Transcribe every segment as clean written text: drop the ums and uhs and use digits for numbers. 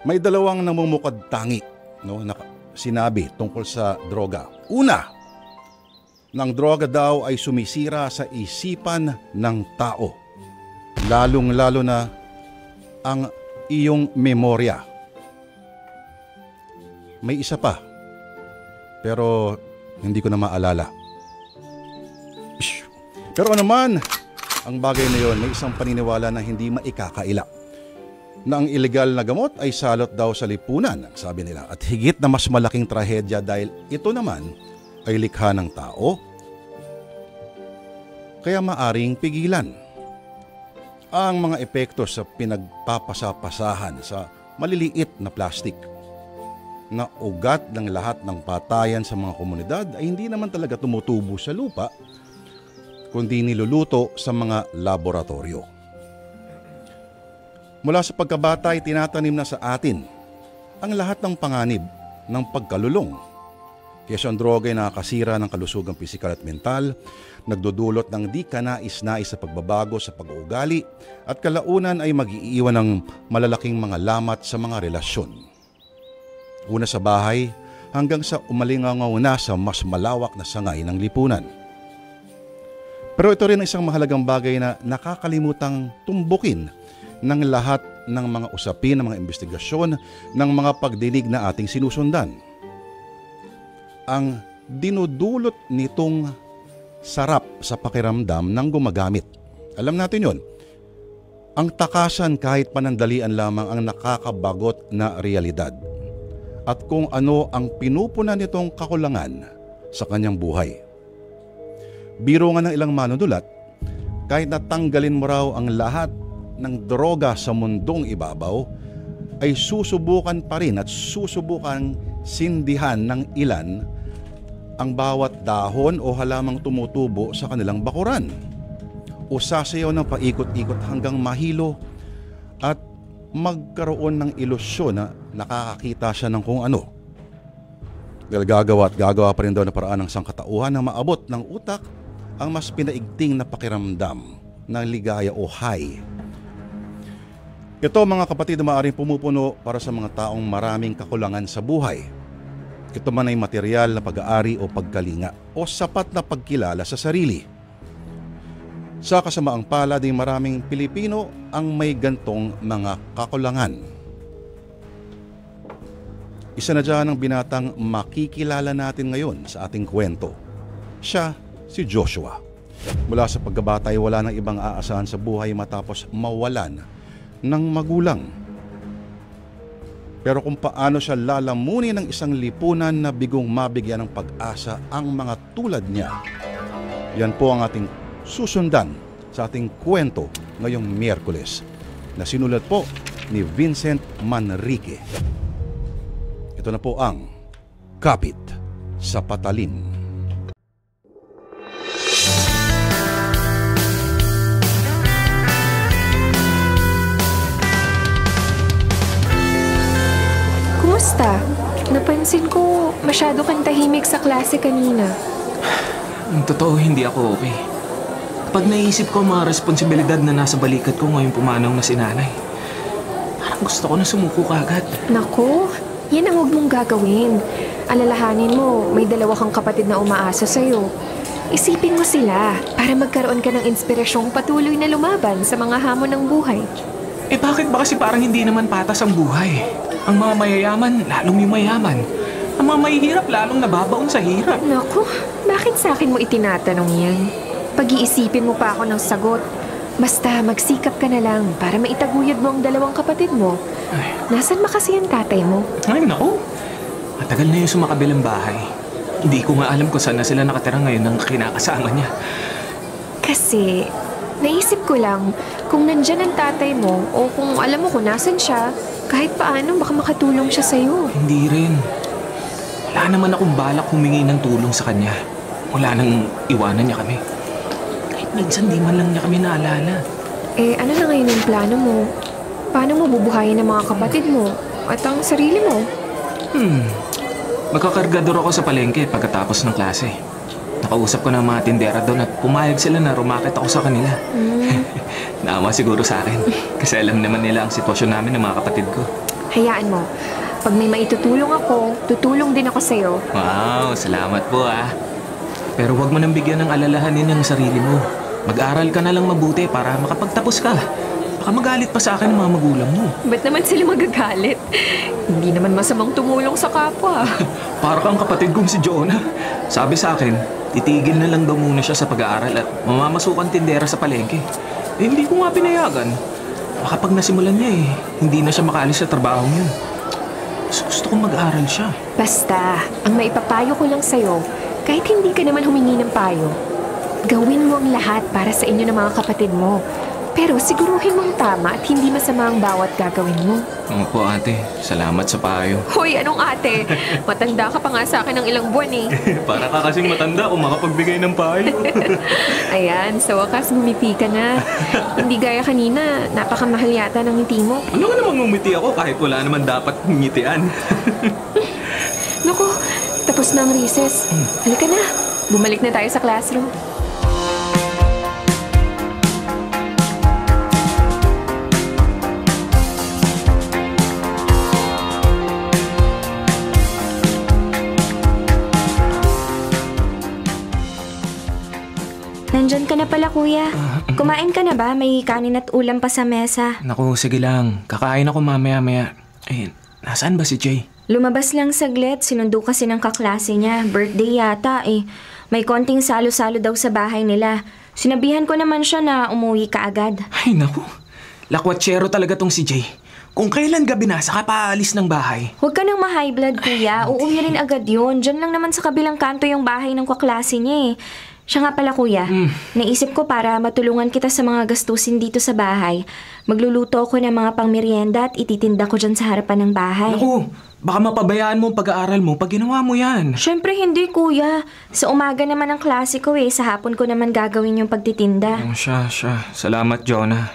May dalawang namumukad-tangi, no, na sinabi tungkol sa droga. Una, ng droga daw ay sumisira sa isipan ng tao, lalong-lalo na ang iyong memorya. May isa pa, pero hindi ko na maalala. Pero naman, ang bagay na yon, may isang paniniwala na hindi maikakaila, na ang ilegal na gamot ay salot daw sa lipunan, sabi nila. At higit na mas malaking trahedya dahil ito naman ay likha ng tao, kaya maaring pigilan. Ang mga epekto sa pinagpapasapasahan sa maliliit na plastik na ugat ng lahat ng patayan sa mga komunidad ay hindi naman talaga tumutubo sa lupa, kundi niluluto sa mga laboratorio. Mula sa pagkabata ay tinatanim na sa atin ang lahat ng panganib ng pagkalulong. Kaya ang droga ay nakakasira ng kalusugang pisikal at mental, nagdudulot ng di kanais-nais sa pagbabago sa pag-uugali at kalaunan ay mag-iiwan ng malalaking mga lamat sa mga relasyon. Una sa bahay hanggang sa umalingangaw na sa mas malawak na sangay ng lipunan. Pero ito rin isang mahalagang bagay na nakakalimutang tumbukin ng lahat ng mga usapin, ng mga investigasyon, ng mga pagdinig na ating sinusundan. Ang dinudulot nitong sarap sa pakiramdam ng gumagamit. Alam natin yon. Ang takasan kahit panandalian lamang ang nakakabagot na realidad. At kung ano ang pinupunan nitong kakulangan sa kanyang buhay. Biro nga ng ilang manunulat, kahit natanggalin mo raw ang lahat ng droga sa mundong ibabaw, ay susubukan pa rin at susubukan sindihan ng ilan ang bawat dahon o halamang tumutubo sa kanilang bakuran. O sasayaw ng paikot-ikot hanggang mahilo at magkaroon ng ilusyon na nakakakita siya ng kung ano. Dahil gagawa pa rin daw na paraan ng sangkatauhan na maabot ng utak ang mas pinaigting na pakiramdam ng ligaya o high. Ito mga kapatid na maaaring pumupuno para sa mga taong maraming kakulangan sa buhay. Ito man ay material na pag-aari o pagkalinga o sapat na pagkilala sa sarili. Sa kasamaang palad ay maraming Pilipino ang may gantong mga kakulangan. Isa na dyan ang binatang makikilala natin ngayon sa ating kwento. Siya si Joshua. Mula sa pagkabata ay wala nang ibang aasahan sa buhay matapos mawalan ng magulang. Pero kung paano siya lalamunin ng isang lipunan na bigong mabigyan ng pag-asa ang mga tulad niya, yan po ang ating susundan sa ating kwento ngayong Miyerkules na sinulat po ni Vincent Manrique. Ito na po ang Kapit sa Patalim. Kumusta? Napansin ko masyado kang tahimik sa klase kanina. Ang totoo, hindi ako okay. Kapag naisip ko ang mga responsibilidad na nasa balikat ko ngayong pumanaw na si nanay, parang gusto ko na sumuko kagad. Naku, yan ang huwag mong gagawin. Alalahanin mo, may dalawa kang kapatid na umaasa sa'yo. Isipin mo sila para magkaroon ka ng inspirasyong patuloy na lumaban sa mga hamon ng buhay. Eh bakit ba kasi parang hindi naman patas ang buhay? Ang mga mayayaman, lalong yumayaman. Ang mga mahihirap, lalong nababaon sa hirap. Naku, bakit sa akin mo itinatanong yan? Pag-iisipin mo pa ako ng sagot. Basta magsikap ka na lang para maitaguyod mo ang dalawang kapatid mo. Ay. Nasaan ba kasi ang tatay mo? Ay, naku. Matagal na yung sumakabilang bahay. Hindi ko nga alam kung saan na sila nakatira ngayon ng kinakasama niya. Kasi, naisip ko lang, kung nandyan ang tatay mo o kung alam mo kung nasan siya, kahit paano baka makatulong siya sa'yo. Hindi rin. Wala naman akong balak humingi ng tulong sa kanya. Wala nang iwanan niya kami. Kahit minsan di man lang niya kami naalala. Eh, ano na ngayon yung plano mo? Paano mo bubuhayin ang mga kapatid mo at ang sarili mo? Magkakargador ako sa palengke pagkatapos ng klase. Nakausap ko ng mga tindera doon at pumayag sila na rumakit ako sa kanila. Naawa siguro sa akin kasi alam naman nila ang sitwasyon namin ng mga kapatid ko. Hayaan mo. Pag may maitutulong ako, tutulong din ako sa'yo. Wow, salamat po Pero huwag mo nang bigyan ng alalahanin ang sarili mo. Mag-aral ka na lang mabuti para makapagtapos ka. Baka magalit pa sa akin ng mga magulang mo. Ba't naman sila magagalit? Hindi naman masamang tumulong sa kapwa. Para kang kapatid kong si Jonah. Sabi sa akin, titigil na lang daw muna siya sa pag-aaral at mamamasukan tindera sa palengke. Hindi ko nga pinayagan. Baka pag nasimulan niya hindi na siya makaalis sa trabaho niya. Gusto kong mag-aaral siya. Basta, ang maipapayo ko lang sa'yo, kahit hindi ka naman humingi ng payo, gawin mo ang lahat para sa inyo ng mga kapatid mo. Pero siguruhin mong tama at hindi masama ang bawat gagawin mo. Opo, ate. Salamat sa payo. Hoy, anong ate? Matanda ka pa nga sa akin ng ilang buwan Para ka kasing matanda kung makapagbigay ng payo. Ayan, sa wakas gumiti ka na. Hindi gaya kanina, napakamahal yata ng ngiti mo. Ano ka namang ngumiti ako kahit wala naman dapat ngitian? Naku, tapos na ang recess. Halika na, bumalik na tayo sa classroom. Nandyan ka na pala, kuya. Kumain ka na ba? May kanin at ulam pa sa mesa. Naku, sige lang. Kakain ako mamaya-maya. Nasaan ba si Jay? Lumabas lang saglit. Sinundo kasi ng kaklase niya. Birthday yata May konting salo-salo daw sa bahay nila. Sinabihan ko naman siya na umuwi ka agad. Ay, naku. Lakwatsero talaga tong si Jay. Kung kailan gabi na, saka paalis ng bahay. Huwag ka nang ma-high blood, kuya. Uuwi rin agad yun. Diyan lang naman sa kabilang kanto yung bahay ng kaklase niya Siya nga pala, kuya. Naisip ko para matulungan kita sa mga gastusin dito sa bahay. Magluluto ako ng mga pangmeryenda at ititinda ko dyan sa harapan ng bahay. Naku, baka mapabayaan mo ang pag-aaral mo pag ginawa mo yan. Siyempre hindi, kuya. Sa umaga naman ang klase ko Sa hapon ko naman gagawin yung pagtitinda. Siya. Salamat, Jonah.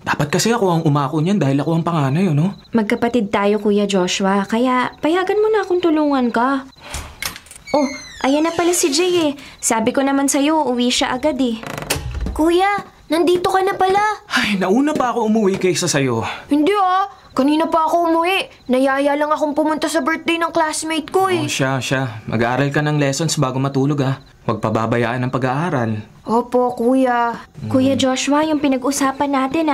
Dapat kasi ako ang umako niyan dahil ako ang panganay, no? Magkapatid tayo, Kuya Joshua. Kaya payagan mo na akong tulungan ka. Oh, ayan na pala si Jay Sabi ko naman sa'yo, uwi siya agad Kuya, nandito ka na pala. Ay, nauna pa ako umuwi kaysa sa'yo. Hindi Kanina pa ako umuwi. Nayaya lang akong pumunta sa birthday ng classmate ko Siya. Mag-aaral ka ng lessons bago matulog Huwag pababayaan ang pag-aaral. Opo, kuya. Kuya Joshua, yung pinag-usapan natin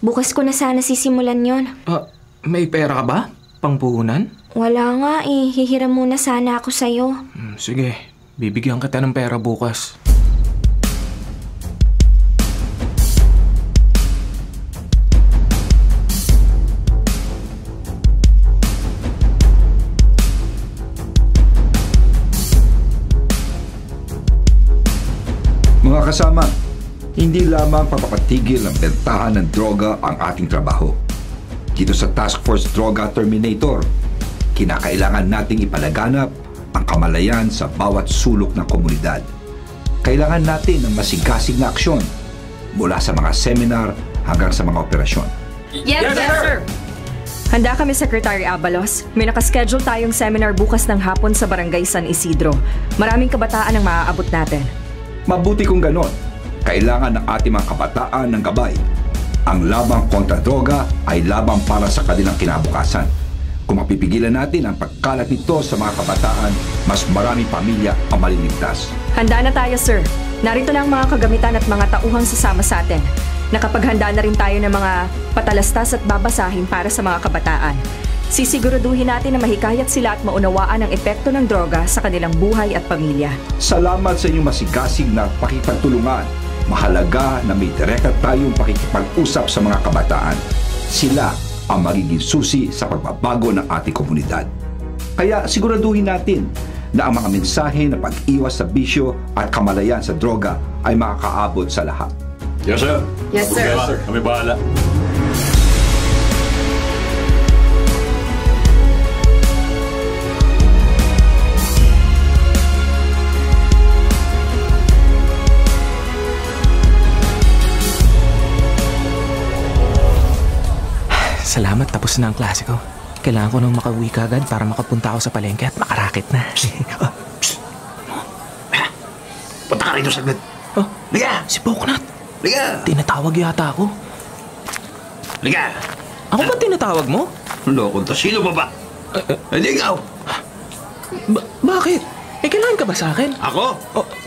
Bukas ko na sana sisimulan yon. May pera ka ba? Pangpuhunan? Wala nga Hihiram muna sana ako sa'yo. Sige, bibigyan kita ng pera bukas. Mga kasama, hindi lamang papapatigil ng bentahan ng droga ang ating trabaho. Dito sa Task Force Droga Terminator, kinakailangan nating ipalaganap ang kamalayan sa bawat sulok ng komunidad. Kailangan natin ng masigasig na aksyon mula sa mga seminar hanggang sa mga operasyon. Yes, sir! Handa kami, Secretary Abalos. May nakaschedule tayong seminar bukas ng hapon sa Barangay San Isidro. Maraming kabataan ang maaabot natin. Mabuti kung ganon. Kailangan ng ating mga kabataan ng gabay. Ang labang kontra droga ay labang para sa kanilang kinabukasan. Kung mapipigilan natin ang pagkalat nito sa mga kabataan, mas maraming pamilya ang maliligtas. Handa na tayo, sir. Narito na ang mga kagamitan at mga tauhang sasama sa atin. Nakapaghanda na rin tayo ng mga patalastas at babasahin para sa mga kabataan. Sisiguraduhin natin na mahikayat sila at maunawaan ang epekto ng droga sa kanilang buhay at pamilya. Salamat sa inyong masigasig na pakipagtulungan. Mahalaga na may direkta tayong pakikipag-usap sa mga kabataan. Sila ang magiging susi sa pagbabago ng ating komunidad. Kaya siguraduhin natin na ang mga mensahe na pag-iwas sa bisyo at kamalayan sa droga ay makakaabot sa lahat. Yes, sir. Yes, sir. Yes, sir. Kami bahala. Salamat, tapos na ang klase ko. Kailangan ko nang makauwi kagad para makapunta ako sa palengke at makarakit na. Punta ka rito saglit. Liga! Si Poknat. Liga! Tinatawag yata ako. Liga! Ako ba tinatawag mo? Lokon to. Sino ba ba? Hindi ikaw. Bakit? Kailangan ka ba sa akin? Ako?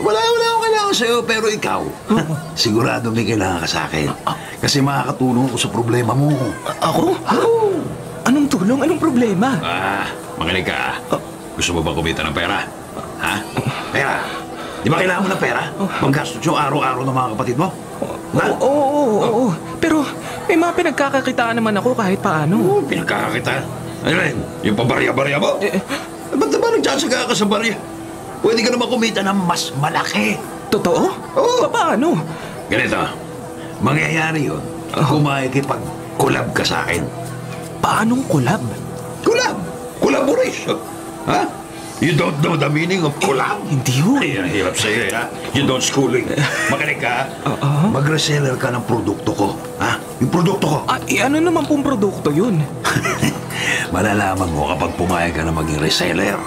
Wala akong kailangan sa'yo, pero ikaw. Sigurado may kailangan ka sa akin. Kasi makakatulong ako sa problema mo. Ako? Anong tulong? Anong problema? Magaling ka. Gusto mo ba kumita ng pera? Ha? Pera? Di ba kailangan mo ng pera? Paggastos yung araw-araw ng mga kapatid mo? Oo. Pero may mga pinagkakakitaan naman ako kahit paano. Pinagkakakitaan? Ano rin? Yung pabarya-barya mo? Ba't naman nagsasaga ka sa barya? Pwede ka naman kumita ng mas malaki. Totoo? Oo. Paano? Ganito, mangyayari yun kung makikipag-collab ka sa akin. Paanong collab? Collab? Collaboration. Ha? You don't know the meaning of collab? Hindi yun. Ay, ang hirap sa'yo, ha? You don't schooling. Magaling ka, mag-reseller ka ng produkto ko. Ha? Yung produkto ko. Ano naman pong produkto yun? Malalaman mo kapag pumayag ka na maging reseller.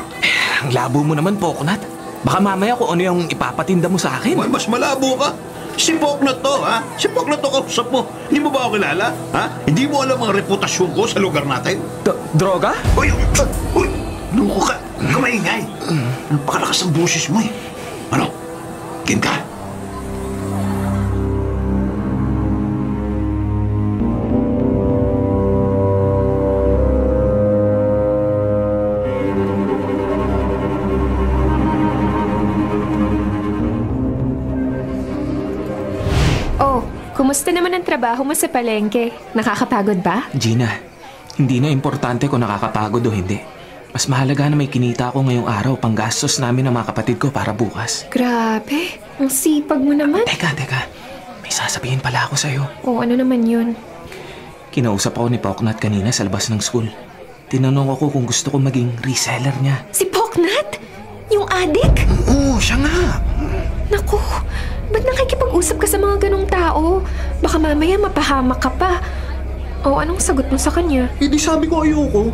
Ang labo mo naman, Poknat. Baka mamaya kung ano yung ipapatinda mo sa akin. Mas malabo ka. Si Poknat to, ha? Si Poknat to kausap mo. Hindi mo ba ako kilala? Ha? Hindi mo alam ang reputasyon ko sa lugar natin? Droga? Uy! Luko ka! Kamaingay! Napakalakas ang boses mo eh. Ano? Game ka? Kumusta naman ang trabaho mo sa palengke? Nakakapagod ba? Gina, hindi na importante kung nakakapagod o hindi. Mas mahalaga na may kinita ako ngayong araw pang gastos namin ng mga kapatid ko para bukas. Grabe, ang sipag mo naman. Teka. May sasabihin pala ako sa'yo. Ano naman yun? Kinausap ako ni Poknat kanina sa labas ng school. Tinanong ako kung gusto ko maging reseller niya. Si Poknat? Yung adik? Oo, siya nga. Naku, ba't nakikipag-usap ka sa mga ganong tao? Baka mamaya mapahamak ka pa. Anong sagot mo sa kanya? Di sabi ko ayoko.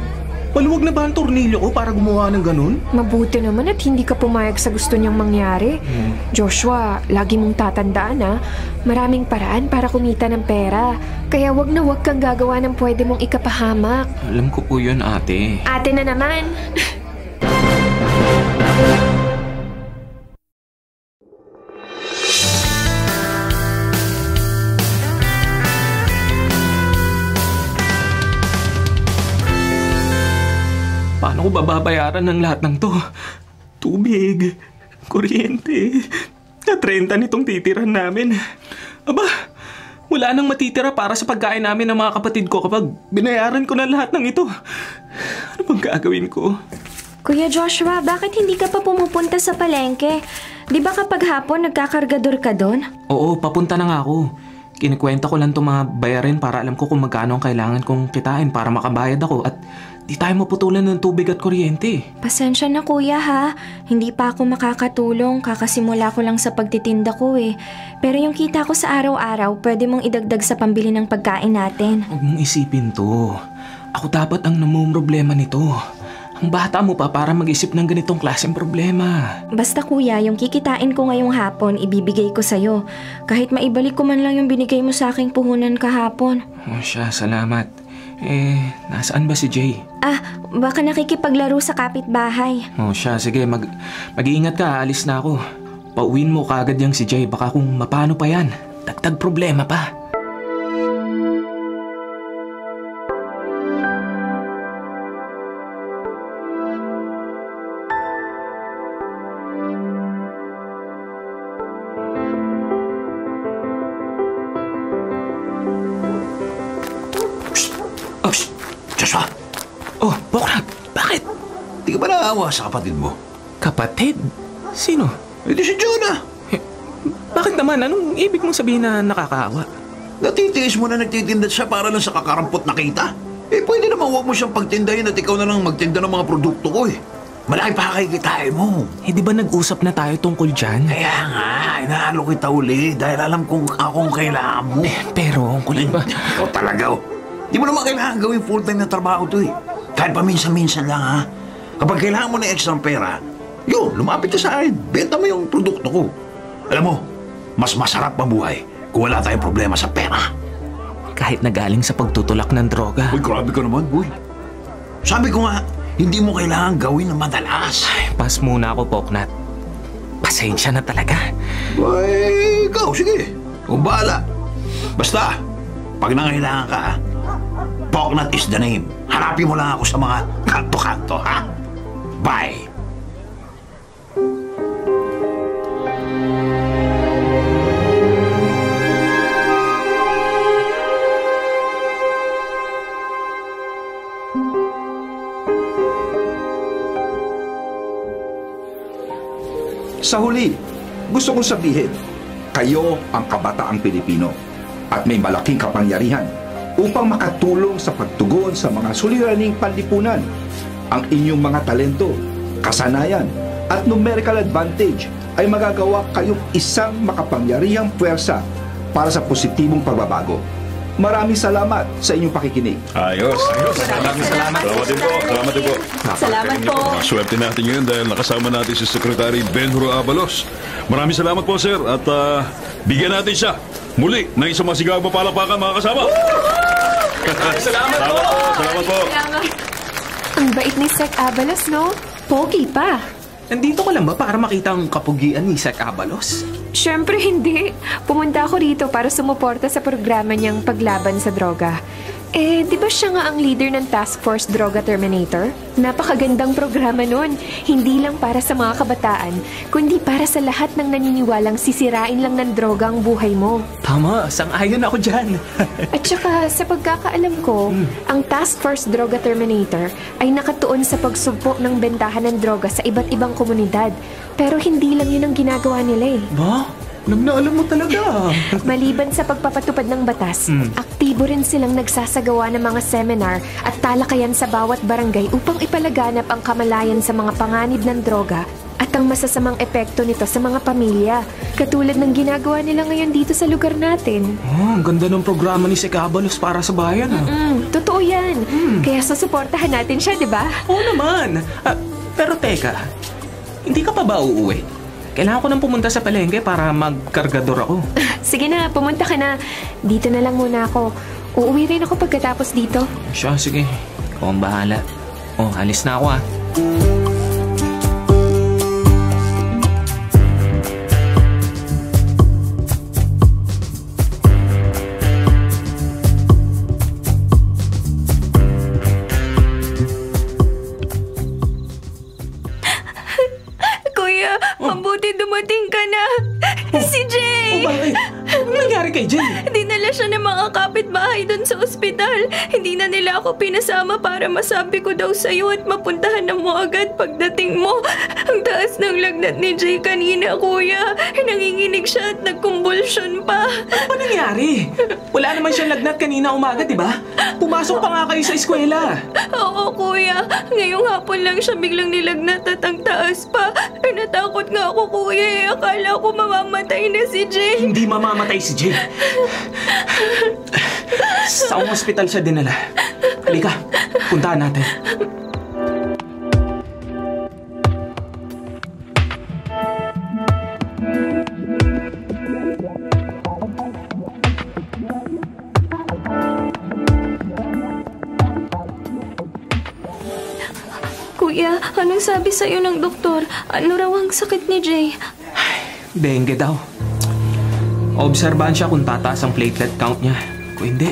Maluwag na ba ang tornilyo ko para gumawa ng ganun? Mabuti naman at hindi ka pumayag sa gusto niyang mangyari. Joshua, lagi mong tatandaan maraming paraan para kumita ng pera. Kaya wag na wag kang gagawa ng pwede mong ikapahamak. Alam ko po yun, ate. Ate na naman. Paano ko babayaran ng lahat ng to? Tubig, kuryente, na 30 nitong titiran namin. Aba, wala nang matitira para sa pagkain namin ng mga kapatid ko kapag binayaran ko na lahat ng ito. Ano bang gagawin ko? Kuya Joshua, bakit hindi ka pa pumupunta sa palengke? Di ba kapag hapon nagkakargador ka doon? Oo, papunta na nga ako. Kinikwenta ko lang itong mga bayarin para alam ko kung magkano ang kailangan kong kitain para makabayad ako at di tayo maputulan ng tubig at kuryente. Pasensya na kuya ha. Hindi pa ako makakatulong. Kakasimula ko lang sa pagtitinda ko eh. Pero yung kita ko sa araw-araw, pwede mong idagdag sa pambili ng pagkain natin. Huwag mong isipin to. Ako dapat ang namumroblema nito. Ang bata mo pa para mag-isip ng ganitong klaseng problema. Basta kuya, yung kikitain ko ngayong hapon, ibibigay ko sa'yo. Kahit maibalik ko man lang yung binigay mo sa aking puhunan kahapon. Siya, salamat. Nasaan ba si Jay? Baka nakikipaglaro sa kapitbahay. Siya, sige, mag-iingat ka, alis na ako. Pauwiin mo kaagad yang si Jay, baka kung mapano pa yan. Dagdag problema pa. Joshua! Poknat, bakit? Di ka ba naawa sa kapatid mo? Kapatid? Sino? Di si Jonah! Bakit naman? Anong ibig mong sabihin na nakakaawa? Natitiis mo na nagtitinda siya para lang sa kakarampot na kita? Pwede naman huwag mo siyang pagtindahin at ikaw na lang magtinda ng mga produkto ko eh. Malaki pa kakikitain mo. Di ba nag-usap na tayo tungkol dyan? Kaya nga, inahalo kita uli dahil alam kong akong kailangan mo. Pero, kulit ba? Ikaw talaga Di mo naman kailangan gawin full-time na trabaho to eh. Kahit paminsan-minsan lang ha. Kapag kailangan mo ng extra pera, lumapit ka sa akin. Benta mo yung produkto ko. Alam mo, mas masarap mabuhay kung wala tayong problema sa pera. Kahit nagaling sa pagtutulak ng droga. Uy, grabe ka naman, boy. Sabi ko nga, hindi mo kailangan gawin na madalas. Pass muna ako, Poknat. Pasensya na talaga. Ay, ikaw, sige. O bahala. Basta, pag nangailangan ka, Poknat is the name. Hanapin mo lang ako sa mga kanto-kanto, ha? Bye! Sa huli, gusto kong sabihin, kayo ang kabataang Pilipino at may malaking kapangyarihan upang makatulong sa pagtugon sa mga suliraning panlipunan. Ang inyong mga talento, kasanayan at numerical advantage ay magagawa kayong isang makapangyarihang puwersa para sa positibong pagbabago. Maraming salamat sa inyong pakikinig. Ayos. Maraming salamat. Salamat din po. Salamat din po. Salamat po. Swerte natin ngayon dahil nakasama natin si Secretary Benhur Abalos. Maraming salamat po, sir. At bigyan natin siya muli ng isang masigaw mapalapakan, mga kasama. Salamat po. Salamat po. Ang bait ni Sec Abalos, no? Pogi pa. Nandito ka lang ba para makita ang kapugian ni Sec Abalos? Siyempre hindi. Pumunta ako rito para sumuporta sa programa niyang paglaban sa droga. Eh, di ba siya nga ang leader ng Task Force Droga Terminator? Napakagandang programa nun. Hindi lang para sa mga kabataan, kundi para sa lahat ng naniniwalang sisirain lang ng droga ang buhay mo. Tama, sang-ayon ako dyan. At saka, sa pagkakaalam ko, ang Task Force Droga Terminator ay nakatuon sa pagsugpo ng bentahan ng droga sa iba't ibang komunidad. Pero hindi lang yun ang ginagawa nila eh. Ba? Alam mo talaga. Maliban sa pagpapatupad ng batas, aktibo rin silang nagsasagawa ng mga seminar at talakayan sa bawat barangay upang ipalaganap ang kamalayan sa mga panganib ng droga at ang masasamang epekto nito sa mga pamilya. Katulad ng ginagawa nila ngayon dito sa lugar natin. Oh, ang ganda ng programa ni Sec Abalos para sa bayan. Totoo yan. Kaya susuportahan natin siya, di ba? Oo naman. Pero teka, hindi ka pa ba uuwi? Kailangan ko nang pumunta sa palengke para magkargador ako. Sige na, pumunta ka na. Dito na lang muna ako. Uuwi rin ako pagkatapos dito. Siya, sige. Ikaw ang bahala. Oh, alis na ako Mabuti dumating ka na. Si Jay! Bakit? Anong nangyari kay Jay? Dinala siya ng mga kapitbahay doon sa ospital. Hindi na nila ako pinasama para masabi ko daw sa'yo at mapuntahan na mo agad pagdating mo. Ang taas ng lagnat ni Jay kanina, kuya. Nanginginig siya at nagkumbulsyon pa. Ano ba nangyari? Wala naman siyang lagnat kanina umaga, di ba? Pumasok pa nga kayo sa eskwela. Oo, kuya. Ngayong hapon lang siya biglang nilagnat at ang taas pa. Natakot nga ako, kuya. Akala ko mamamatay na si Jay. Hindi mamamatay si Jay. Sa ospital siya dinala. Halika, puntahan natin. Kuya, anong sabi sa'yo ng doktor? Ano raw ang sakit ni Jay? Dengue daw. Obserbahan siya kung tataas ang platelet count niya. Kung hindi,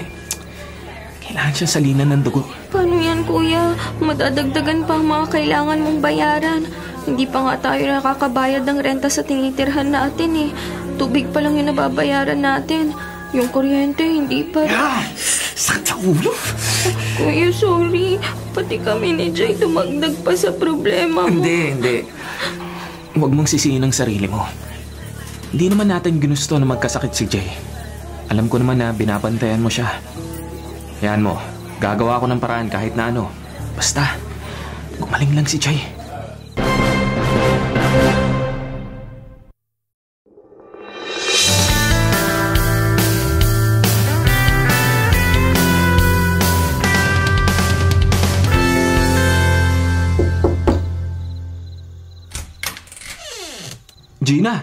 kailangan siya salinan ng dugo. Paano yan, kuya? Madadagdagan pa ang mga kailangan mong bayaran. Hindi pa nga tayo nakakabayad ng renta sa tinitirhan natin eh. Tubig pa lang yung nababayaran natin. Yung kuryente, hindi pa. Sakit sa ulo. Kuya, sorry. Pati kami ni Jay dumagdag pa sa problema mo. Hindi. Huwag mong sisihin ang sarili mo. Hindi naman natin ginusto na magkasakit si Jay. Alam ko naman na binabantayan mo siya. Hayaan mo, gagawa ko ng paraan kahit na ano. Basta, gumaling lang si Jay. Gina,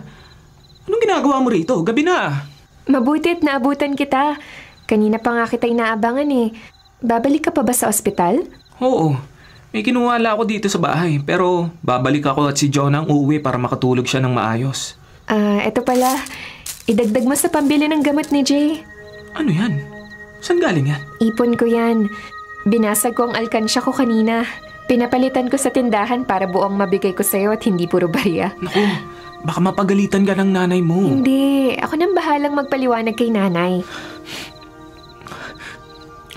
anong ginagawa mo rito? Gabi na. Mabuti at naabutan kita. Kanina pa nga kita inaabangan eh. Babalik ka pa ba sa ospital? Oo, May kinuwala ako dito sa bahay, pero babalik ako at si Jonah ang uuwi para makatulog siya ng maayos. Eto pala. Idagdag mo sa pambili ng gamot ni Jay. Ano yan? Saan galing yan? Ipon ko yan. Binasag ko ang alkansya ko kanina. Pinapalitan ko sa tindahan para buong mabigay ko sa'yo at hindi puro barya. Naku, baka mapagalitan ka ng nanay mo. Hindi. Ako nang bahalang magpaliwanag kay nanay.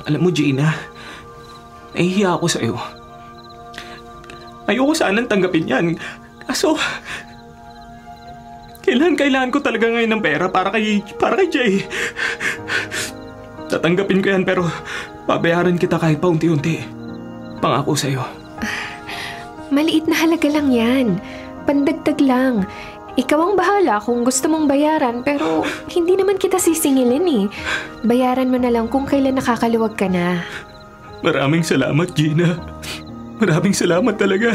Alam mo, Gina, nahihiya ako sa'yo. Ayoko sanang tanggapin yan. Kaso, kailangan ko talaga ngayon ng pera para kay Jay. Tatanggapin ko yan pero babayaran kita kahit paunti-unti. Pangako sa'yo. Maliit na halaga lang yan. Pandagdag lang. Ikaw ang bahala kung gusto mong bayaran pero hindi naman kita sisingilin eh. Bayaran mo na lang kung kailan nakakaluwag ka na. Maraming salamat, Gina. Maraming salamat talaga.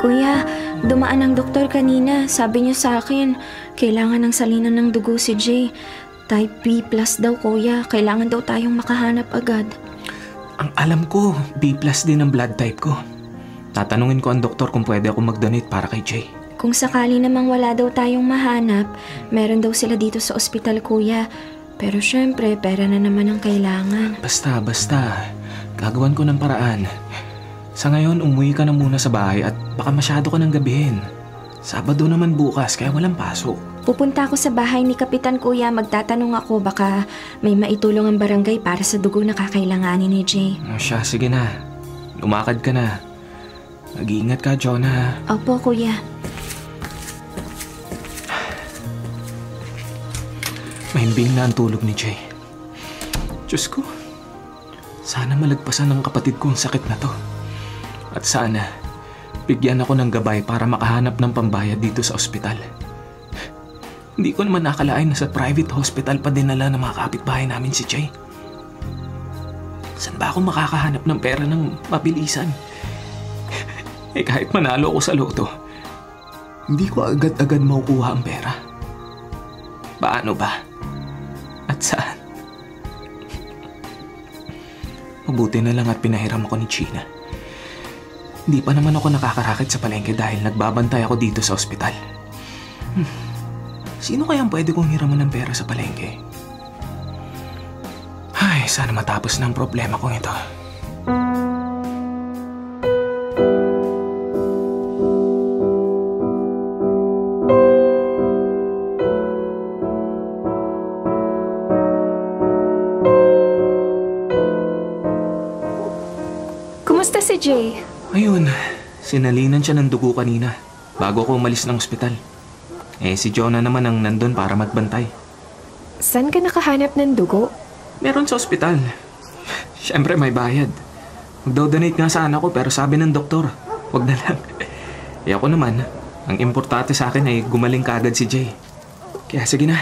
Kuya, dumaan ang doktor kanina. Sabi niya sa akin, kailangan ng salinan ng dugo si Jay. Type B+ daw, kuya. Kailangan daw tayong makahanap agad. Ang alam ko, B+ din ang blood type ko. Tatanungin ko ang doktor kung pwede ako mag-donate para kay Jay. Kung sakali namang wala daw tayong mahanap, meron daw sila dito sa ospital, kuya. Pero syempre, pera na naman ang kailangan. Basta. Gagawan ko ng paraan. Sa ngayon, umuwi ka na muna sa bahay at baka masyado ka nang gabihin. Sabado naman bukas, kaya walang pasok. Pupunta ako sa bahay ni Kapitan, kuya. Magtatanong ako, baka may maitulong ang barangay para sa dugo na kakailanganin ni Jay. O siya, sige na. Lumakad ka na. Mag-iingat ka, Jonah. Opo, kuya. Mahimbing na ang tulog ni Jay. Diyos ko, sana malagpasan ng kapatid ko ang sakit na to. At sana, bigyan ako ng gabay para makahanap ng pambayad dito sa ospital. Hindi ko naman nakalain na sa private hospital pa dinala ng mga kapitbahay namin si Jay. Saan ba ako makakahanap ng pera ng mabilisan? Kahit manalo ako sa loto, hindi ko agad-agad makukuha ang pera. Paano ba? At saan? Mabuti na lang at pinahiram ako ni Gina. Hindi pa naman ako nakakarakit sa palengke dahil nagbabantay ako dito sa ospital. Sino kayang pwede kong hiraman ng pera sa palengke? Ay, sana matapos na ang problema kong ito. Kumusta si Jay? Ayun, sinalinan siya ng dugo kanina bago ako umalis ng ospital. Si Jonah naman ang nandun para magbantay. Saan ka nakahanap ng dugo? Meron sa ospital. Siyempre may bayad. Magdo-donate nga sana ako pero sabi ng doktor, wag na lang. Ako naman, ang importante sa akin ay gumaling kaagad si Jay. Kaya sige na,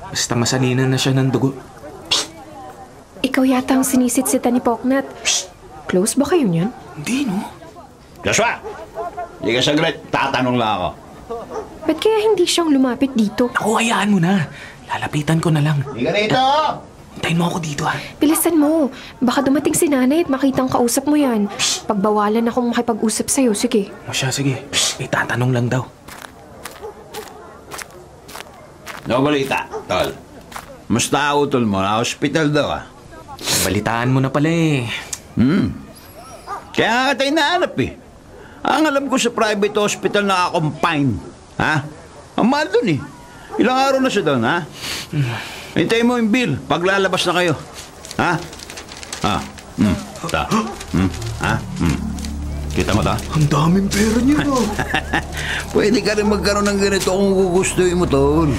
basta masalinan na siya ng dugo. Ikaw yata ang sinisitsita ni Poknat. Close ba kayo niyan? Hindi, no? Joshua! Hindi ka saglit. Tatanong lang ako. Ba't kaya hindi siyang lumapit dito? Ako, hayaan mo na. Lalapitan ko na lang. Hindi ka rito! Hintayin mo ako dito, ha? Bilisan mo. Baka dumating si nanay at makitang kausap mo yan. Pagbawalan akong makipag-usap sa'yo. Sige. O siya, sige. Tatanong lang daw. No balita, tol. Musta utol mo? Na-hospital daw, ah. Balitaan mo na pala eh. Kaya nga tayo nahanap eh. Ang alam ko sa private hospital naka-confine. Ha? Ang mahal dun eh. Ilang araw na siya doon, ha? Hintayin mo yung bill pag lalabas na kayo. Ha? Kita mo ta? Ang daming pera niya, no? Pwede ka rin magkaroon ng ganito kung gugustuhin mo, tol.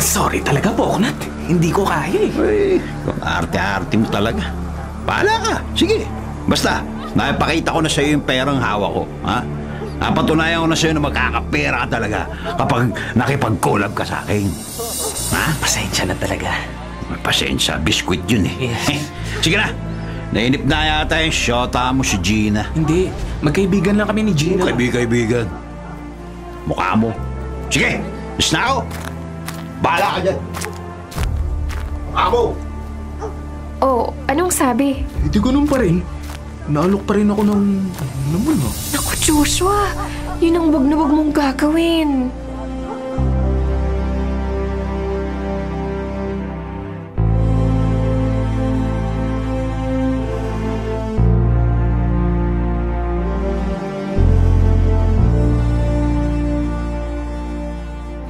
Sorry talaga, Poknat. Hindi ko kaya eh. Uy, arte-arte mo talaga. Pahala ka. Sige. Basta, nakipakita ko na sa'yo yung perang hawak ko. Ha? Napatunayan ko na sa'yo na magkakapera ka talaga kapag nakipag-collab ka sa akin. Ha? Pasensya na talaga. Pasensya. Biskuit yun eh. Yes. Sige na. Nainip na yata yung shota mo si Gina. Hindi, magkaibigan lang kami ni Gina. Kaibigan. Mukha mo. Sige, is na ako. Bahala ka dyan. Mukha mo. Oh, anong sabi? Hindi ganun pa rin. Naalok pa rin ako ng... naman ha. Naku, Joshua! Yun ang wag na wag mong gagawin.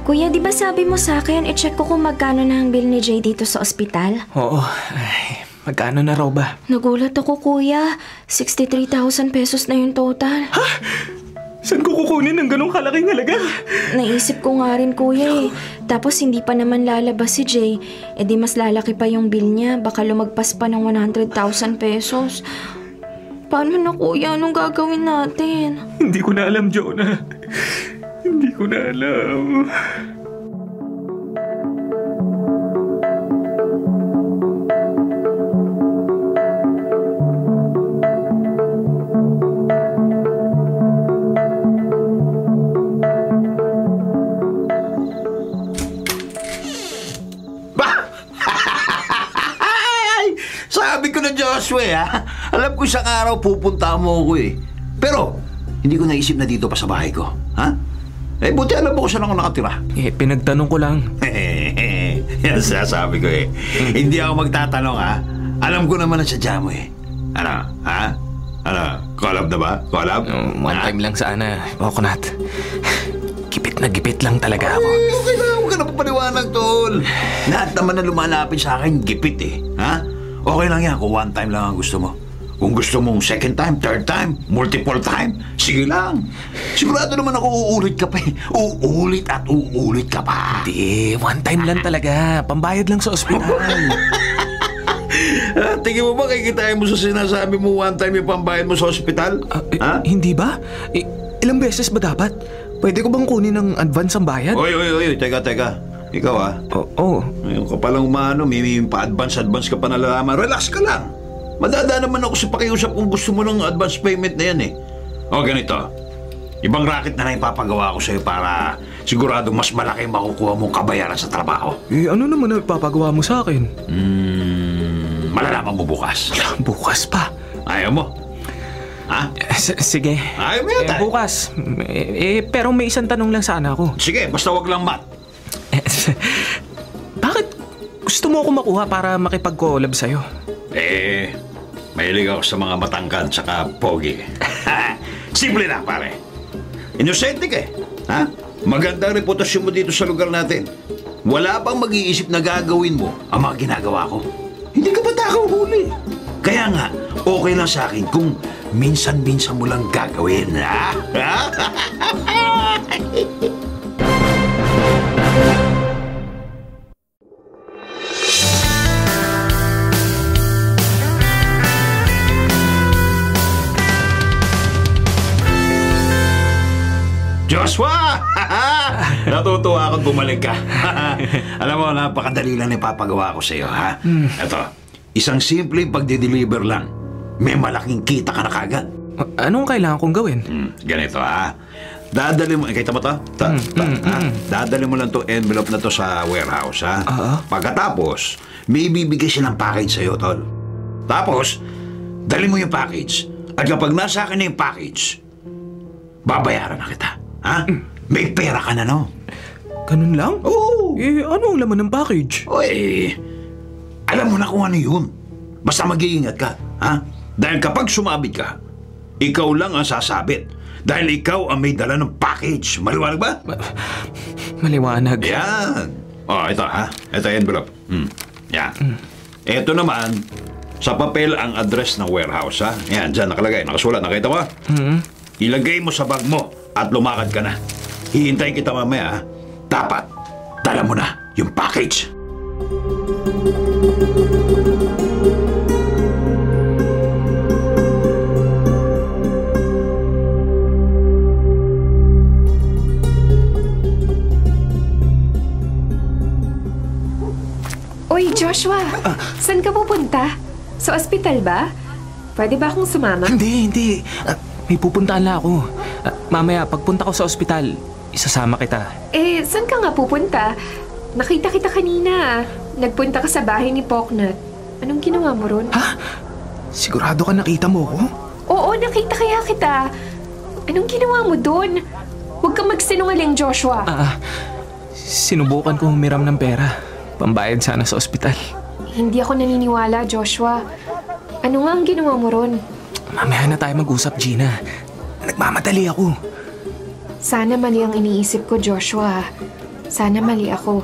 Kuya, di ba sabi mo sa akin, i-check ko kung magkano na ang bill ni Jay dito sa ospital? Oo. Ay, magkano na raw ba? Nagulat ako, kuya. 63,000 pesos na yung total. Ha? Saan ko kukunin ng ganong kalaking halaga? Naisip ko nga rin, kuya eh. Tapos hindi pa naman lalabas si Jay. E di mas lalaki pa yung bill niya. Baka lumagpas pa ng 100,000 pesos. Paano na, kuya? Anong gagawin natin? Hindi ko na alam, Jonah. Hindi ko na alam. Sabi ko na, Joshua, ha? Alam ko isang araw pupunta mo ako eh. Pero, hindi ko naisip na dito pa sa bahay ko. Ha? Eh, buti alam mo kung saan ako nakatira. Eh, pinagtanong ko lang. Yan sasabi ko eh. Hindi ako magtatanong, ha? Alam ko naman ang sadya mo eh. Ano? Ha? Ano? Collab na ba? Collab? One time lang sana, Coconut. Gipit lang talaga ako. Ay, okay na. Huwag ka na papaliwanag, tol. Lahat naman na lumalapit sa akin, gipit eh. Ha? Okay lang yan kung one time lang ang gusto mo. Kung gusto mong second time, third time, multiple time, sige lang. Sigurado naman ako uulit ka pa eh. Uulit at uulit ka pa. Hindi, one time lang talaga. Pambayad lang sa ospital. Tingin mo ba kikitain mo sa sinasabi mo one time yung pambayad mo sa ospital? Ha? Hindi ba? Ilang beses ba dapat? Pwede ko bang kunin ng advance ang bayad? Oy, teka. Ikaw Oo. Ngayon ka palang umano, may pa-advance ka pa nalalaman. Relax ka lang. Madada naman ako sa pakiusap kung gusto mo ng advance payment na yan eh. O ganito, ibang racket na lang ipapagawa ko sa'yo para sigurado mas malaki makukuha mong kabayaran sa trabaho. Eh, ano naman ang ipapagawa mo sa akin? Malalaman mo bukas. Bukas pa? Ayaw mo? Ha? Sige. Ayaw mo yata. Bukas. Pero may isang tanong lang sana ako. Sige, basta wag lang mat. Bakit gusto mo ako makuha para makipag-collab sa'yo? Mahilig ako sa mga matangkad saka pogi. Simple na, pare. Inosente ka eh. Ha? Maganda ang reputasyon mo dito sa lugar natin. Wala pang mag-iisip na gagawin mo ang mga ginagawa ko. Hindi ka ba takaw huli? Kaya nga, okay lang sa akin kung minsan-minsan mo lang gagawin. Ha? Joshua! Natutuwa ako't bumalik ka. Alam mo, napakadali lang ipapagawa ko sa'yo, ha? Ito, isang simpleng pagde-deliver lang. May malaking kita ka na kagad. Anong kailangan kong gawin? Ganito, ha? Dadali mo, kita mo to? Dadali mo lang tong envelope na to sa warehouse, ha? Pagkatapos, may bibigay silang package sa'yo, tol. Tapos, dali mo yung package. At kapag nasa akin na yung package, babayaran na kita. Ha? May pera ka na, no? Ganun lang? Oo. Ano ang laman ng package? Alam mo na kung ano yun. Basta mag-iingat ka, ha? Dahil kapag sumabit ka, ikaw lang ang sasabit. Dahil ikaw ang may dala ng package. Maliwanag ba? Maliwanag. Yan. Ito, ha? Ito yung envelope. Yan. Ito naman, sa papel ang address ng warehouse, ha? Yan, dyan nakalagay. Nakasulat. Nakita mo? Ilagay mo sa bag mo at lumakad ka na. Hihintayin kita mamaya, ha? Dapat, dala mo na yung package. Uy, Joshua! Saan ka pupunta? Sa ospital ba? Pwede ba akong sumama? Hindi. May pupuntaan na ako. Mamaya, pagpunta ko sa ospital, isasama kita. Saan ka nga pupunta? Nakita kita kanina. Nagpunta ka sa bahay ni Poknat. Anong ginawa mo ron? Ha? Sigurado ka nakita mo ko? Oo, nakita kaya kita. Anong ginawa mo doon? Huwag kang magsinungaling, Joshua. Sinubukan kong humiram ng pera. Pambayad sana sa ospital. Hindi ako naniniwala, Joshua. Ano nga ang ginawa mo ron? Mamaya na tayo mag-usap, Gina. Nagmamadali ako. Sana mali ang iniisip ko, Joshua. Sana mali ako.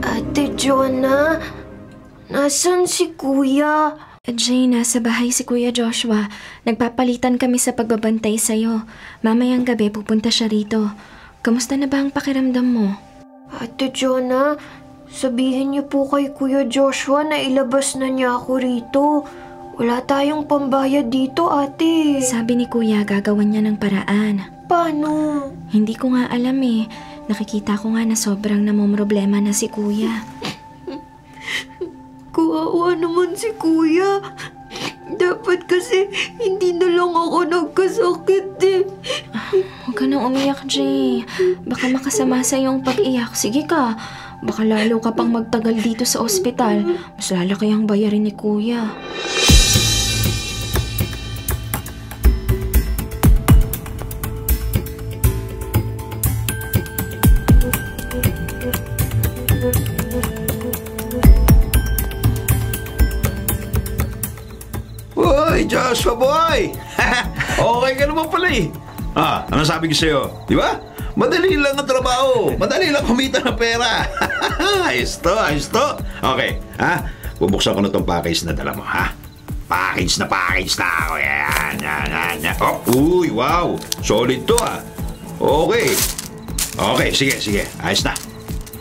Ate Jonah, nasan si Kuya? Jay, nasa bahay si Kuya Joshua. Nagpapalitan kami sa pagbabantay sa'yo. Mamayang gabi pupunta siya rito. Kamusta na ba ang pakiramdam mo? Ate Jonah, sabihin niyo po kay Kuya Joshua na ilabas na niya ako rito. Wala tayong pambayad dito, ate. Sabi ni Kuya, gagawan niya ng paraan. Paano? Hindi ko nga alam eh. Nakikita ko nga na sobrang namomroblema na si Kuya. Kawawa naman si Kuya. Dapat kasi hindi na lang ako nagkasakit eh. Huwag ka nang umiyak, Jay. Baka makasama sa iyong pag-iyak. Sige ka. Baka lalo ka pang magtagal dito sa ospital. Mas lalaki ang bayarin ni Kuya. Uy, Joshua boy! Okay ka naman pala eh. Ano sabi ko sa'yo? Di ba? Madali lang ang trabaho. Madali lang kumita ng pera. Ayos to. Okay, bubuksan ko na tong package na dala mo, ha? Package na ako. Yan. Oh, uy, wow. Solid to, Okay. Okay, sige. Ayos na.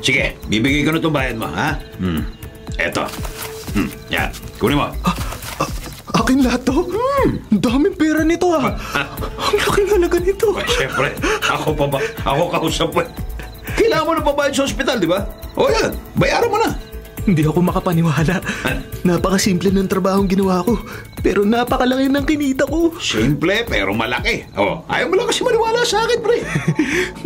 Sige, bibigay ko na tong bayad mo, ha? Eto. Yan, kunin mo. Akin lahat to? Ang daming pera nito Ang laking halaga nito. Siyempre, ako pa ba? Ako kausap mo. Kailangan mo na pabayad sa ospital, di ba? O yan, bayaran mo na. Hindi ako makapaniwala. Napakasimple ng trabahong ginawa ko. Pero napakalaki ng kinita ko. Simple pero malaki. Ayaw mo lang kasi maniwala sa akin, pre.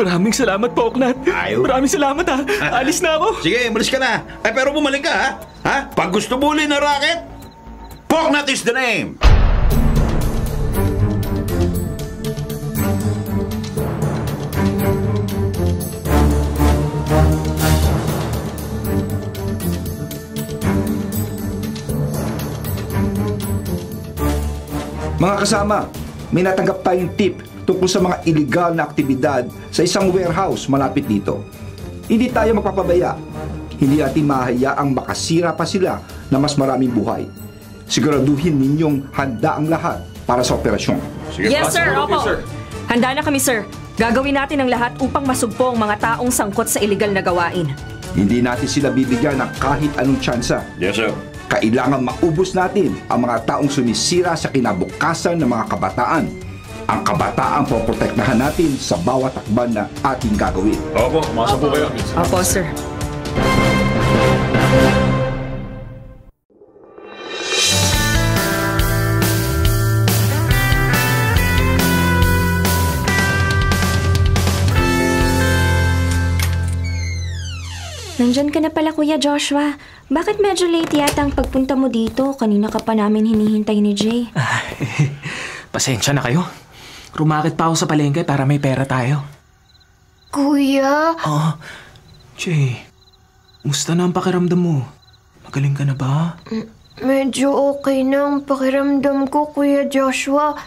Maraming salamat po, Oknat. Maraming salamat Alis na ako. Sige, malis ka na. Pero bumalik ka, ha? Pag gusto muli ng racket, Poknat is the name! Mga kasama, may natanggap tayong tip tungkol sa mga illegal na aktibidad sa isang warehouse malapit dito. Hindi tayo magpapabaya. Hindi natin mahahayaang makasira pa sila na mas maraming buhay. Siguraduhin ninyong handa ang lahat para sa operasyon. Sige, Yes, sir. Opo. Handa na kami, sir. Gagawin natin ang lahat upang masugpo ang mga taong sangkot sa iligal na gawain. Hindi natin sila bibigyan ng kahit anong tsansa. Yes, sir. Kailangan maubos natin ang mga taong sumisira sa kinabukasan ng mga kabataan. Ang kabataan poprotektahan natin sa bawat takban na ating gagawin. Opo, masa po kayo. Opo, sir. Nandyan ka na pala, Kuya Joshua. Bakit medyo late yata ang pagpunta mo dito? Kanina ka pa namin hinihintay ni Jay. Pasensya na kayo. Rumakit pa ako sa palengke para may pera tayo. Kuya? Jay, musta na ang pakiramdam mo? Magaling ka na ba? Medyo okay na ang pakiramdam ko, Kuya Joshua.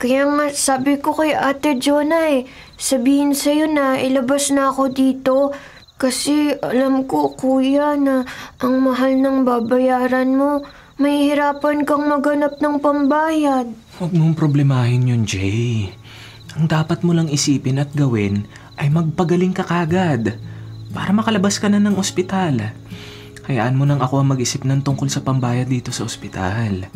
Kaya nga sabi ko kay Ate Jonah sabihin sa'yo na ilabas na ako dito. Kasi alam ko, Kuya, na ang mahal ng babayaran mo. Mahihirapan kang maghanap ng pambayad. Huwag mong problemahin yun, Jay. Ang dapat mo lang isipin at gawin ay magpagaling ka kagad para makalabas ka na ng ospital. Hayaan mo nang ako ang mag-isip ng tungkol sa pambayad dito sa ospital.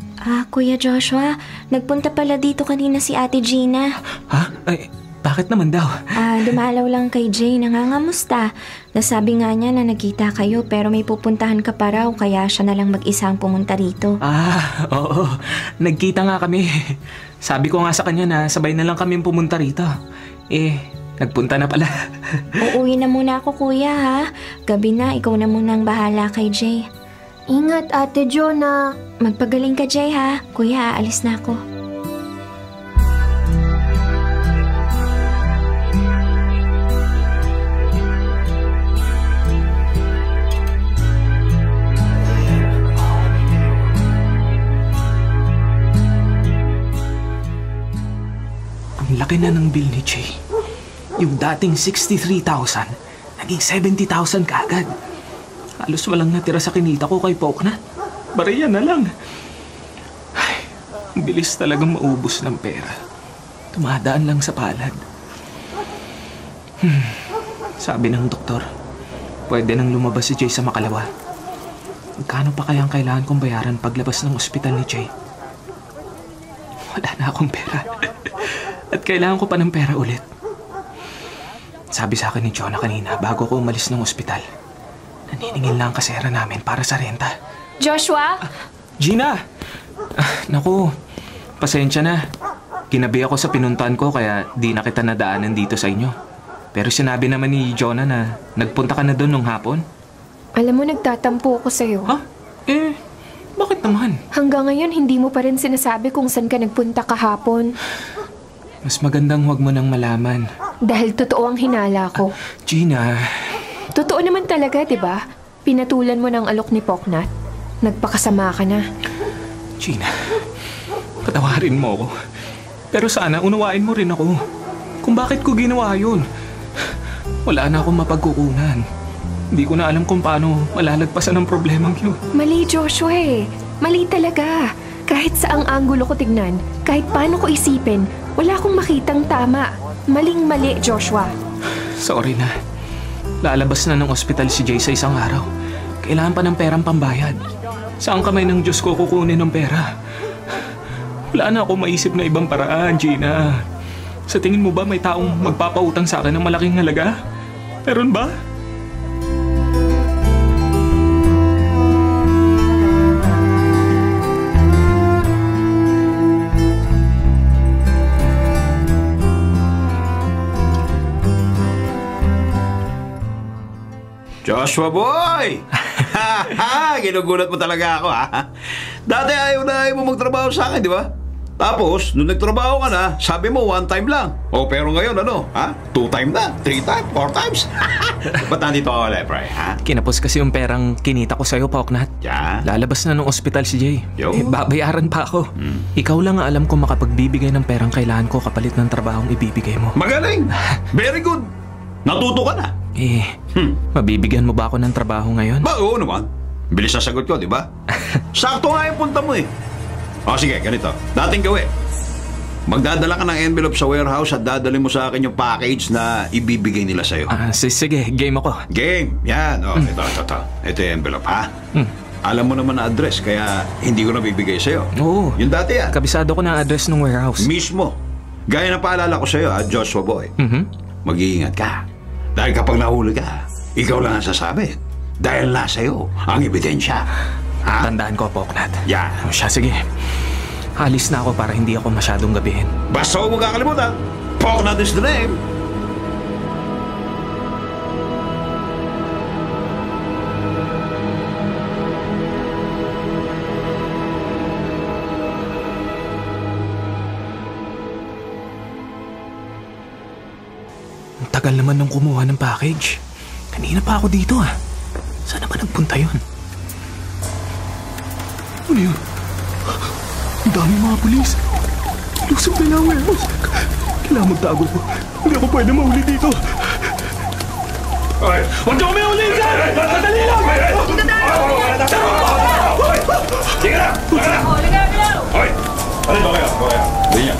Kuya Joshua, nagpunta pala dito kanina si Ate Gina. Ha? Ay, bakit naman daw? Dumalaw lang kay Jay, nangangamusta. Nasabi nga niya na nagkita kayo pero may pupuntahan ka pa raw kaya siya na lang mag-isa ang pumunta rito. Oo. Nagkita nga kami. Sabi ko nga sa kanya na sabay na lang kami pumunta rito. Nagpunta na pala. Uuwi na muna ako, kuya, ha? Gabi na, ikaw na muna ang bahala kay Jay. Ingat, Ate Jonah. Magpagaling ka, Jay, ha? Kuya, aalis na ako. Ang laki na ng bill ni Jay. Yung dating 63,000, naging 70,000 kaagad. Halos walang natira sa kinita ko kay Poknat. Bariya na lang. Ay, ang bilis talagang maubos ng pera. Tumadaan lang sa palad. Sabi ng doktor, pwede nang lumabas si Jay sa makalawa. Magkano pa kaya ang kailangan kong bayaran paglabas ng ospital ni Jay? Wala na akong pera. At kailangan ko pa ng pera ulit. Sabi sa akin ni Jonah kanina bago ko umalis ng ospital, naniningil lang ang kasera namin para sa renta. Joshua? Gina! Naku, pasensya na. Ginabi ako sa pinuntahan ko kaya di na kita nadaanan dito sa inyo. Pero sinabi naman ni Jonah na nagpunta ka na doon nung hapon. Alam mo, nagtatampo ako sa'yo. Ha? Bakit naman? Hanggang ngayon, hindi mo pa rin sinasabi kung saan ka nagpunta kahapon. Mas magandang huwag mo nang malaman. Dahil totoo ang hinala ko. Gina... Totoo naman talaga, di ba? Pinatulan mo ng alok ni Poknat. Nagpakasama ka na. Gina, patawarin mo ako. Pero sana unawain mo rin ako. Kung bakit ko ginawa yun. Wala na akong mapagkukunan. Hindi ko na alam kung paano malalagpasan ang problemang yun. Mali, Joshua eh. Mali talaga. Kahit saang anggulo ko tignan, kahit paano ko isipin, wala akong makitang tama. Maling-mali, Joshua. Sorry na. Lalabas na ng ospital si Jay sa isang araw. Kailangan pa ng perang pambayad. Saan kamay ng Diyos ko kukunin ng pera? Wala na akong maisip na ibang paraan, Gina. Sa tingin mo ba may taong magpapautang sa akin ng malaking halaga? Meron ba? Joshua boy! Ginugulat mo talaga ako, ha? Dati ayaw mo magtrabaho sa akin, di ba? Tapos, nung nagtrabaho ka na, sabi mo 1 time lang. Pero ngayon, 2 time na, 3 time, 4 times. Ba't nandito ako ulit, pre, ha? Kinapos kasi yung perang kinita ko sa'yo, Poknat. Yeah. Lalabas na ng ospital si Jay. Babayaran pa ako. Ikaw lang ang alam kung makapagbibigay ng perang kailangan ko kapalit ng trabahong ibibigay mo. Magaling! Very good! Natuto ka na. Mabibigyan mo ba ako ng trabaho ngayon? Oo naman. Bilis na sagot ko, di ba? Sakto nga yung punta mo eh. Sige, ganito. Dating gawin. Magdadala ka ng envelope sa warehouse at dadali mo sa akin yung package na ibibigay nila sa'yo. Sige, game ako. Game? Yan. Ito yung envelope, ha? Alam mo naman na address, kaya hindi ko na bibigay sa'yo. Oo. Yung dati yan. Kabisado ko na address ng warehouse. Mismo. Gaya na paalala ko sa'yo, Joshua boy. Mag-iingat ka. Dahil kapag nahuli ka, ikaw lang ang sasabi. Dahil nasa iyo ang ebidensya. Tandaan ko, Poknat. Yan. Sige. Alis na ako para hindi ako masyadong gabihin. Basta huwag mo kakalimutan. Poknat is the name. Ang tagal naman nung kumuha ng package. Kanina pa ako dito, Saan naman nagpunta yun? Ano yun? Ang dami mga pulis. Lusog na lang, warehouse. Kailangan magtago ko. Hindi ako pwede mahuli dito. Huwag niyo kami mahuli, sir! Madali lang! Dito tayo! Sige na! Hoy! Ano ba kayo? Hindi niya.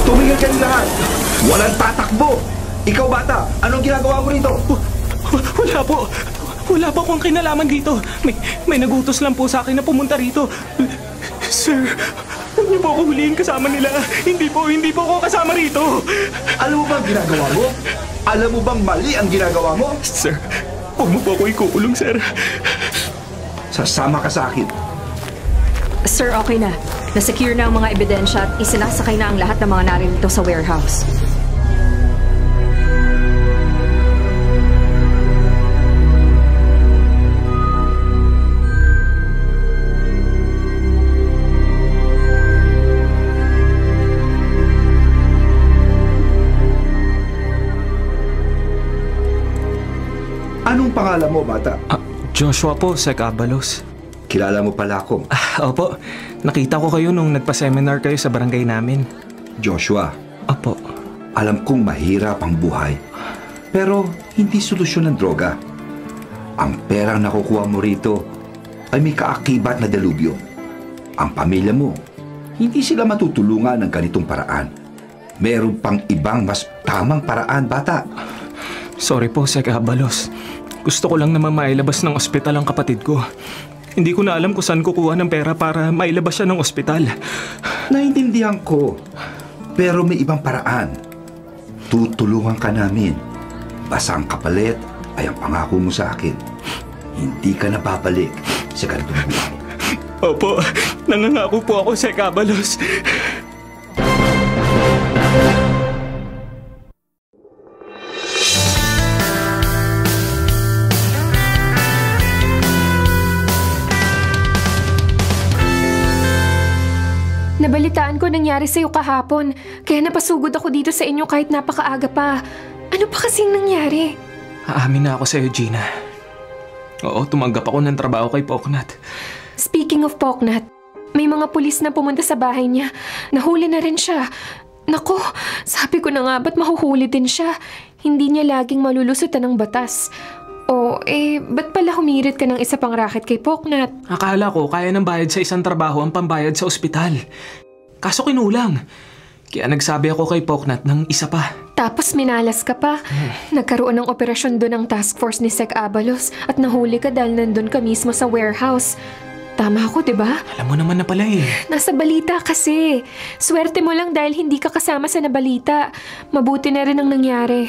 Tumigil kayo lahat! Walang tatakbo! Ikaw bata, anong ginagawa mo rito? Wala po. Wala po akong kinalaman dito. May nagutos lang po sa akin na pumunta rito. Sir, huwag niyo po ako huliin kasama nila. Hindi po ako kasama rito. Alam mo ba ang ginagawa mo? Alam mo bang mali ang ginagawa mo? Sir, huwag mo po ako ikukulong, sir. Sasama ka sa akin. Sir, okay na. Nasecure na ang mga ebidensya at isinasakay na ang lahat ng mga naririto sa warehouse. Anong pangalan mo, bata? Joshua po, Sec Abalos. Kilala mo pala ako. Opo, nakita ko kayo nung nagpa-seminar kayo sa barangay namin. Joshua. Opo. Alam kong mahirap ang buhay, pero hindi solusyon ng droga. Ang perang nakukuha mo rito ay may kaakibat na delubyo. Ang pamilya mo, hindi sila matutulungan ng ganitong paraan. Meron pang ibang mas tamang paraan, bata. Sorry po, Sec Abalos. Gusto ko lang naman mailabas ng ospital ang kapatid ko. Hindi ko na alam kung saan kukuha ng pera para mailabas siya ng ospital. Naintindihan ko, pero may ibang paraan. Tutulungan ka namin. Basta ang kapalit ay ang pangako mo sa akin. Hindi ka na babalik sa ganitong buhay. Opo, nangangako po ako, Sec Abalos. Nabalitaan ko nangyari sa'yo kahapon, kaya napasugod ako dito sa inyo kahit napakaaga pa. Ano pa kasing nangyari? Aamin na ako sa'yo, Gina. Oo, tumanggap ako ng trabaho kay Poknat. Speaking of Poknat, may mga pulis na pumunta sa bahay niya. Nahuli na rin siya. Nako, sabi ko na nga ba't mahuhuli din siya? Hindi niya laging malulusutan ng batas. Ba't pala humirit ka ng isa pang racket kay Poknat? Akala ko kaya ng bayad sa isang trabaho ang pambayad sa ospital. Kaso kinulang. Kaya nagsabi ako kay Poknat ng isa pa. Tapos minalas ka pa. Nagkaroon ng operasyon doon ng task force ni Sec Abalos at nahuli ka dahil nandun ka mismo sa warehouse. Tama ako, diba? Alam mo naman na pala eh. Nasa balita kasi. Swerte mo lang dahil hindi ka kasama sa nabalita. Mabuti na rin ang nangyari.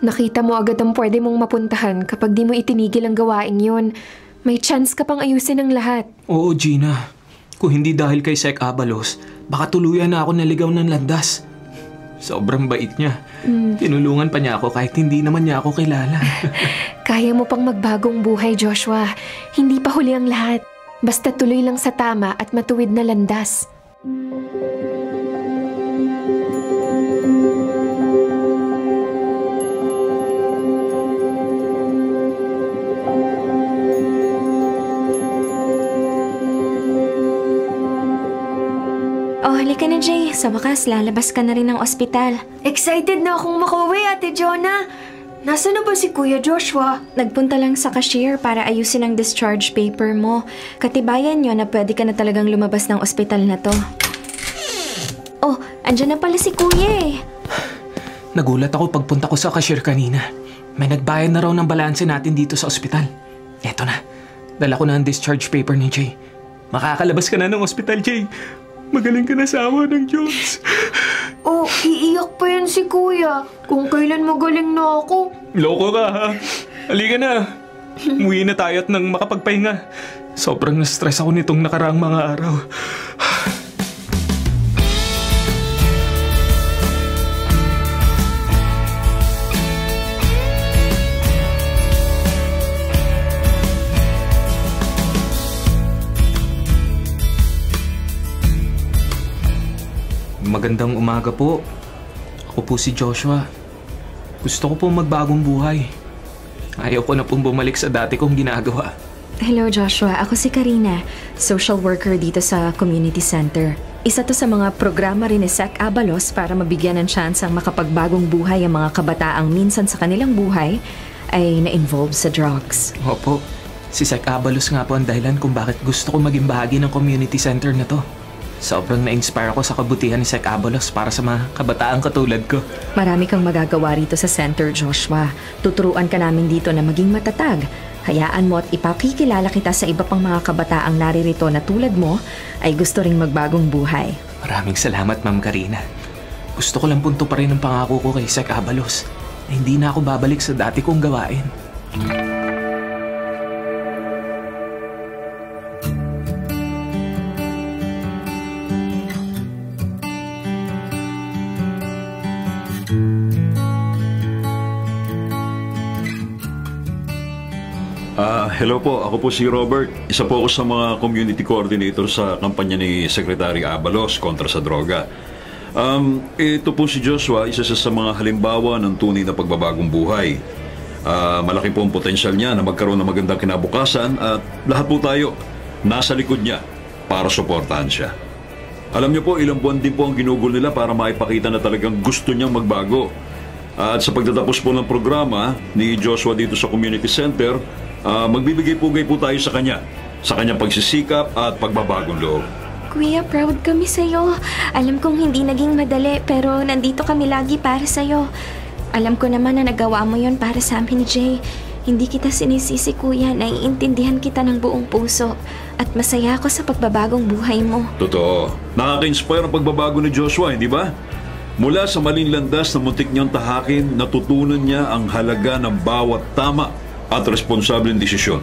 Nakita mo agad ang pwede mong mapuntahan kapag di mo itinigil ang gawain yun. May chance ka pang ayusin ang lahat. Oo, Gina. Kung hindi dahil kay Sec Abalos, baka tuluyan na ako naligaw ng landas. Sobrang bait niya. Tinulungan pa niya ako kahit hindi naman niya ako kilala. Kaya mo pang magbagong buhay, Joshua. Hindi pa huli ang lahat. Basta tuloy lang sa tama at matuwid na landas. Oh, halika na, Jay. Sa wakas, lalabas ka na rin ng ospital. Excited na akong makauwi, Ate Jonah. Nasaan na ba si Kuya Joshua? Nagpunta lang sa cashier para ayusin ang discharge paper mo. Katibayan nyo na pwede ka na talagang lumabas ng ospital na to. Oh, andyan na pala si Kuya eh. Nagulat ako pagpunta ko sa cashier kanina. May nagbayad na raw ng balanse natin dito sa ospital. Eto na. Dala ko na ang discharge paper ni Jay. Makakalabas ka na ng ospital, Jay. Magaling ka na sa awa ng Diyos. Oh, iiyak pa yan si Kuya. Kung kailan magaling na ako. Loko ka, ha? Halika na. Umuwi na tayo at nang makapagpahinga. Sobrang na-stress ako nitong nakaraang mga araw. Magandang umaga po. Ako po si Joshua. Gusto ko po magbagong buhay. Ayaw ko na pong bumalik sa dati kong ginagawa. Hello, Joshua. Ako si Karina, social worker dito sa community center. Isa to sa mga programa rin ni Sec Abalos para mabigyan ng chance ang makapagbagong buhay ang mga kabataang minsan sa kanilang buhay ay na-involve sa drugs. Opo. Si Sec Abalos nga po ang dahilan kung bakit gusto ko maging bahagi ng community center na to. Sobrang na-inspire ako sa kabutihan ni Sec Abalos para sa mga kabataan katulad ko. Marami kang magagawa rito sa center, Joshua. Tuturuan ka namin dito na maging matatag. Hayaan mo at ipakikilala kita sa iba pang mga kabataang naririto na tulad mo ay gusto ring magbagong buhay. Maraming salamat, Ma'am Karina. Gusto ko lang punto pa rin ang pangako ko kay Sec Abalos na hindi na ako babalik sa dati kong gawain. Hello po, ako po si Robert. Isa po ako sa mga community coordinator sa kampanya ni Secretary Abalos kontra sa droga. Ito po si Joshua, isa sa mga halimbawa ng tunay na pagbabagong buhay. Malaki po ang potensyal niya na magkaroon ng magandang kinabukasan at lahat po tayo nasa likod niya para suportahan siya. Alam niyo po, ilang buwan din po ang ginugol nila para maipakita na talagang gusto niyang magbago. At sa pagtatapos po ng programa ni Joshua dito sa community center, magbibigay-pugay po tayo sa kanyang pagsisikap at pagbabagong loob. Kuya, proud kami sa'yo. Alam kong hindi naging madali, pero nandito kami lagi para sa'yo. Alam ko naman na nagawa mo yon para sa amin ni Jay. Hindi kita sinisisi, kuya. Naiintindihan kita ng buong puso. At masaya ako sa pagbabagong buhay mo. Totoo. Nakaka-inspire ang pagbabago ni Joshua, hindi ba? Mula sa maling landas na muntik niyang tahakin, natutunan niya ang halaga ng bawat tama at responsableng desisyon.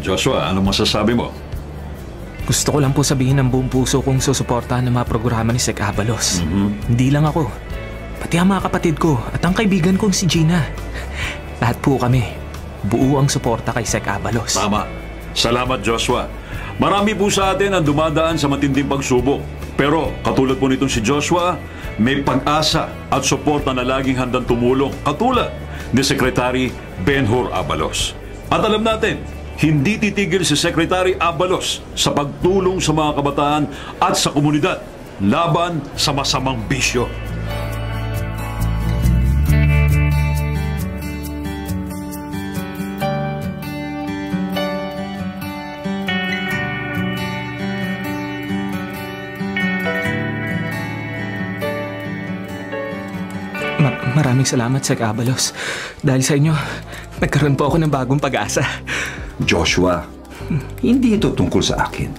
Joshua, anong masasabi mo? Gusto ko lang po sabihin ng buong puso kong susuportahan ng mga programa ni Sec Abalos. Hindi lang ako, pati ang mga kapatid ko at ang kaibigan kong si Gina. Lahat po kami, buo ang suporta kay Sec Abalos. Tama. Salamat, Joshua. Marami po sa atin ang dumadaan sa matinding pagsubok. Pero katulad po nitong si Joshua, may pag-asa at suporta na laging handang tumulong, katulad ni Secretary Benhur Abalos. At alam natin, hindi titigil si Secretary Abalos sa pagtulong sa mga kabataan at sa komunidad laban sa masamang bisyo. Maraming salamat, Sec Abalos. Dahil sa inyo, nagkaroon po ako ng bagong pag-asa. Joshua, hindi ito tungkol sa akin.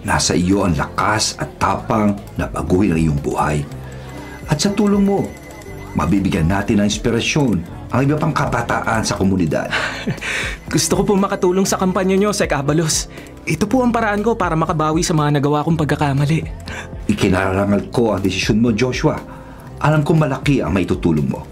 Nasa iyo ang lakas at tapang na baguhin ang iyong buhay. At sa tulong mo, mabibigyan natin ng inspirasyon ang iba pang kabataan sa komunidad. Gusto ko po makatulong sa kampanya nyo, Sec Abalos. Ito po ang paraan ko para makabawi sa mga nagawa kong pagkakamali. Ikinararangal ko ang desisyon mo, Joshua. Alam kong malaki ang maitutulong mo.